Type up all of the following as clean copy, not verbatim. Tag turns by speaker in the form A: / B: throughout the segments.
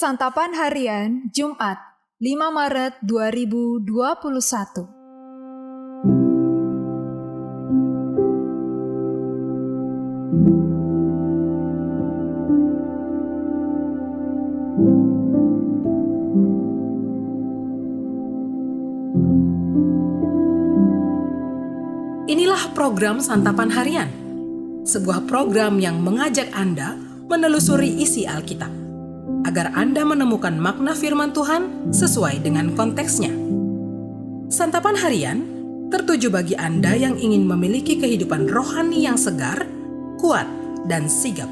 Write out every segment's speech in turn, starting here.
A: Santapan Harian Jumat 5 Maret 2021.
B: Inilah program Santapan Harian, sebuah program yang mengajak Anda menelusuri isi Alkitab, agar Anda menemukan makna firman Tuhan sesuai dengan konteksnya. Santapan Harian tertuju bagi Anda yang ingin memiliki kehidupan rohani yang segar, kuat, dan sigap.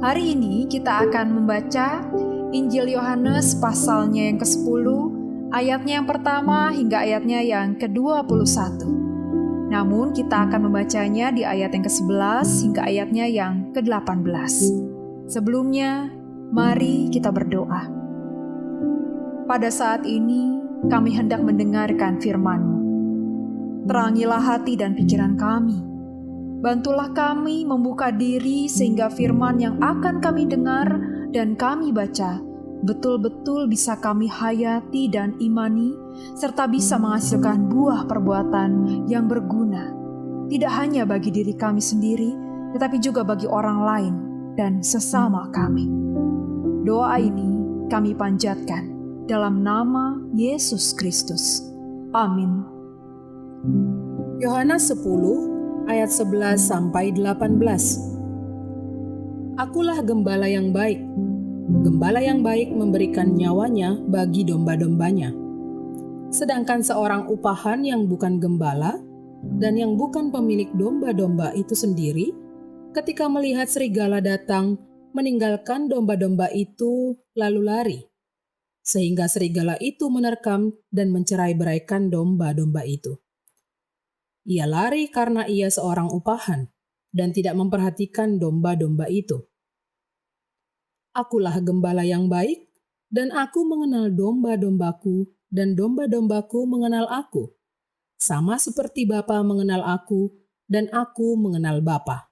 A: Hari ini kita akan membaca Injil Yohanes pasalnya yang ke-10, ayatnya yang pertama hingga ayatnya yang ke-21. Namun kita akan membacanya di ayat yang ke-11 hingga ayatnya yang ke-18. Sebelumnya, mari kita berdoa. Pada saat ini, kami hendak mendengarkan firman-Mu. Terangilah hati dan pikiran kami. Bantulah kami membuka diri sehingga firman yang akan kami dengar dan kami baca betul-betul bisa kami hayati dan imani, serta bisa menghasilkan buah perbuatan yang berguna, tidak hanya bagi diri kami sendiri, tetapi juga bagi orang lain dan sesama kami. Doa ini kami panjatkan dalam nama Yesus Kristus. Amin.
B: Yohanes 10 ayat 11 sampai 18. Akulah gembala yang baik. Gembala yang baik memberikan nyawanya bagi domba-dombanya. Sedangkan seorang upahan yang bukan gembala dan yang bukan pemilik domba-domba itu sendiri, ketika melihat serigala datang, meninggalkan domba-domba itu lalu lari. Sehingga serigala itu menerkam dan mencerai-beraikan domba-domba itu. Ia lari karena ia seorang upahan dan tidak memperhatikan domba-domba itu. Akulah gembala yang baik, dan aku mengenal domba-dombaku, dan domba-dombaku mengenal aku. Sama seperti Bapa mengenal aku, dan aku mengenal Bapa.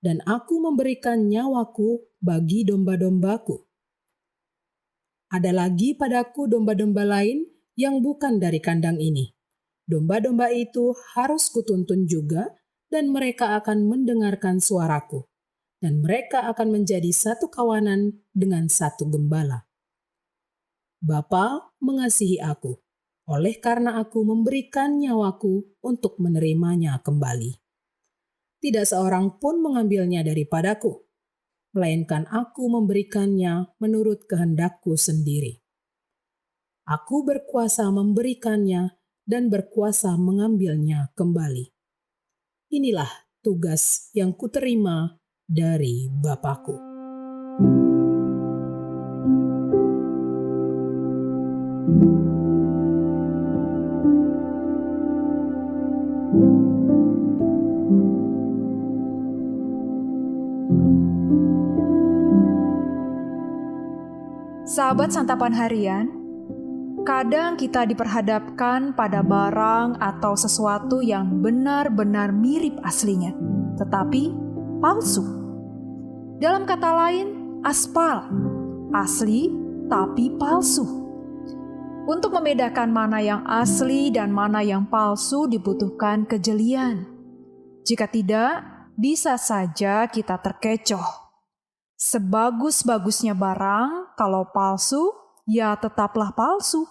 B: Dan aku memberikan nyawaku bagi domba-dombaku. Ada lagi padaku domba-domba lain yang bukan dari kandang ini. Domba-domba itu harus kutuntun juga, dan mereka akan mendengarkan suaraku. Dan mereka akan menjadi satu kawanan dengan satu gembala. Bapa mengasihi aku, oleh karena aku memberikan nyawaku untuk menerimanya kembali. Tidak seorang pun mengambilnya daripadaku, melainkan aku memberikannya menurut kehendakku sendiri. Aku berkuasa memberikannya dan berkuasa mengambilnya kembali. Inilah tugas yang kuterima dari Bapakku.
A: Sahabat Santapan Harian, kadang kita diperhadapkan pada barang atau sesuatu yang benar-benar mirip aslinya, tetapi palsu. Dalam kata lain, aspal, asli tapi palsu. Untuk membedakan mana yang asli dan mana yang palsu dibutuhkan kejelian. Jika tidak, bisa saja kita terkecoh. Sebagus-bagusnya barang, kalau palsu, ya tetaplah palsu.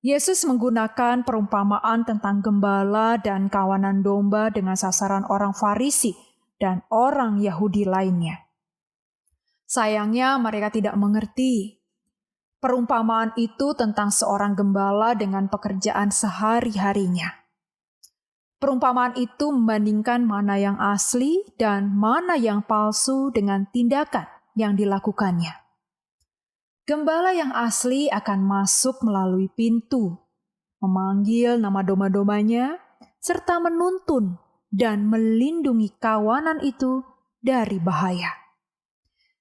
A: Yesus menggunakan perumpamaan tentang gembala dan kawanan domba dengan sasaran orang Farisi dan orang Yahudi lainnya. Sayangnya mereka tidak mengerti. Perumpamaan itu tentang seorang gembala dengan pekerjaan sehari-harinya. Perumpamaan itu membandingkan mana yang asli dan mana yang palsu dengan tindakan yang dilakukannya. Gembala yang asli akan masuk melalui pintu, memanggil nama domba-dombanya, serta menuntun dan melindungi kawanan itu dari bahaya.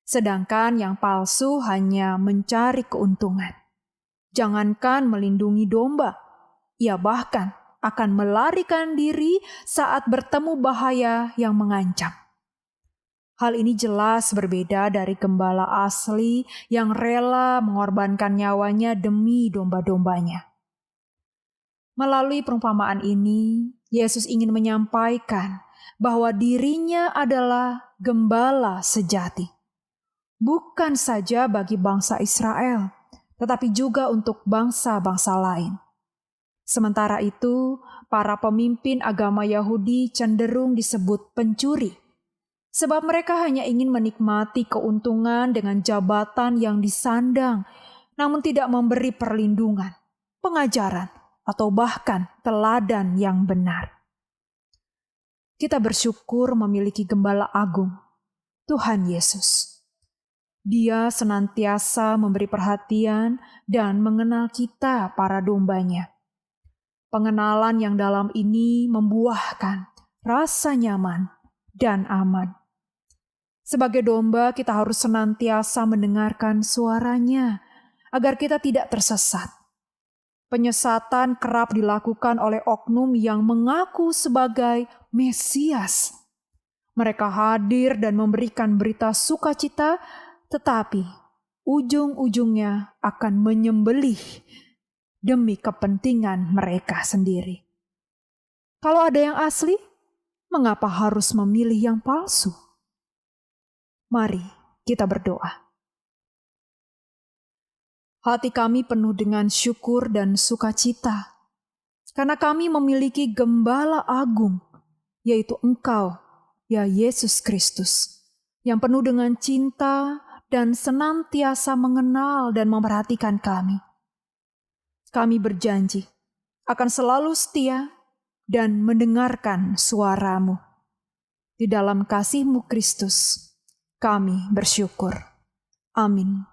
A: Sedangkan yang palsu hanya mencari keuntungan. Jangankan melindungi domba, ia bahkan akan melarikan diri saat bertemu bahaya yang mengancam. Hal ini jelas berbeda dari gembala asli yang rela mengorbankan nyawanya demi domba-dombanya. Melalui perumpamaan ini, Yesus ingin menyampaikan bahwa dirinya adalah gembala sejati. Bukan saja bagi bangsa Israel, tetapi juga untuk bangsa-bangsa lain. Sementara itu, para pemimpin agama Yahudi cenderung disebut pencuri, sebab mereka hanya ingin menikmati keuntungan dengan jabatan yang disandang, namun tidak memberi perlindungan, pengajaran, atau bahkan teladan yang benar. Kita bersyukur memiliki Gembala Agung, Tuhan Yesus. Dia senantiasa memberi perhatian dan mengenal kita, para dombanya. Pengenalan yang dalam ini membuahkan rasa nyaman dan aman. Sebagai domba, kita harus senantiasa mendengarkan suaranya agar kita tidak tersesat. Penyesatan kerap dilakukan oleh oknum yang mengaku sebagai Mesias. Mereka hadir dan memberikan berita sukacita, tetapi ujung-ujungnya akan menyembelih demi kepentingan mereka sendiri. Kalau ada yang asli, mengapa harus memilih yang palsu? Mari kita berdoa. Hati kami penuh dengan syukur dan sukacita, karena kami memiliki Gembala Agung, yaitu Engkau, ya Yesus Kristus, yang penuh dengan cinta dan senantiasa mengenal dan memperhatikan kami. Kami berjanji akan selalu setia dan mendengarkan suara-Mu. Di dalam kasih-Mu Kristus, kami bersyukur. Amin.